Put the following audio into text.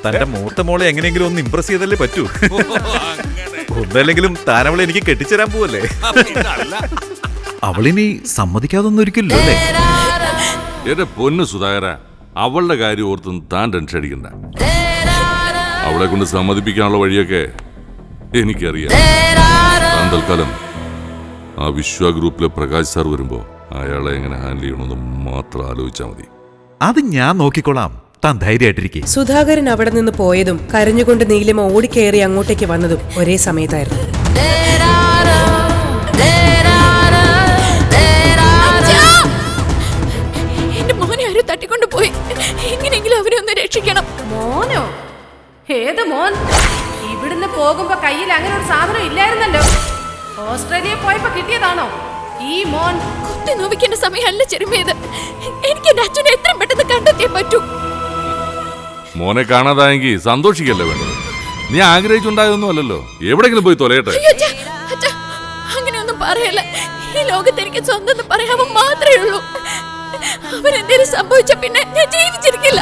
തന്റെ മൂത്ത മോളെ എങ്ങനെയെങ്കിലും ഒന്ന് ഇംപ്രസ് ചെയ്തല്ലേ പറ്റൂ. ഒന്നല്ലെങ്കിലും താൻ അവളെ എനിക്ക് കെട്ടിച്ചേരാൻ പോവല്ലേ. അവളിനി സമ്മതിക്കാതൊന്നും ഒരിക്കല്ലോ അല്ലേ? എന്റെ പൊന്നു സുധാകര, അവളുടെ കാര്യം ഓർത്തൊന്നും താൻ ടെൻഷൻ അടിക്കണ്ട. അവളെ കൊണ്ട് സമ്മതിപ്പിക്കാനുള്ള വഴിയൊക്കെ എനിക്കറിയാം. താൻ തൽക്കാലം ആ വിശ്വ ഗ്രൂപ്പിലെ പ്രകാശ് സാർ വരുമ്പോ അയാളെ എങ്ങനെ ഹാൻഡിൽ ചെയ്യണമെന്ന് മാത്രം ആലോചിച്ചാൽ മതി. അത് ഞാൻ നോക്കിക്കോളാം, താൻ ധൈര്യമായിട്ടിരിക്കും. സുധാകരൻ അവിടെ നിന്ന് പോയതും കരഞ്ഞുകൊണ്ട് നീലിമ ഓടിക്കയറി അങ്ങോട്ടേക്ക് വന്നതും ഒരേ സമയത്തായിരുന്നു. എന്റെ മോനെ ആരും തട്ടിക്കൊണ്ടുപോയി. എങ്ങനെയെങ്കിലും അവരെ ഒന്ന് രക്ഷിക്കണം. മോനോ? ഏത് മോൻ? ഇവിടുന്ന് പോകുമ്പോ കയ്യിൽ അങ്ങനെ ഒരു സാധനം ഇല്ലായിരുന്നല്ലോ. ഓസ്ട്രേലിയ പോയപ്പോ കിട്ടിയതാണോ ഈ മോൻ? കുത്തി നോവിക്കേണ്ട സമയമല്ല ചെറുമേത്. എനിക്ക് എന്റെ അച്ഛനെ എത്രയും പെട്ടെന്ന് കണ്ടെത്തിയേ പറ്റൂ. മോനെ കാണാതായെങ്കിൽ സന്തോഷിക്കല്ലേ വേണ്ടത്. നീ ആഗ്രഹിച്ചുണ്ടായതൊന്നും അല്ലല്ലോ. എവിടെങ്കിലും പോയി തൊലയട്ടെ. അങ്ങനെയൊന്നും പറയല്ല. ഈ ലോകത്ത് എനിക്ക് സ്വന്തം പറയാൻ മാത്രമേ ഉള്ളൂ. അവരെന്തേലും സംഭവിച്ച പിന്നെ ഞാൻ ജീവിച്ചിരിക്കില്ല.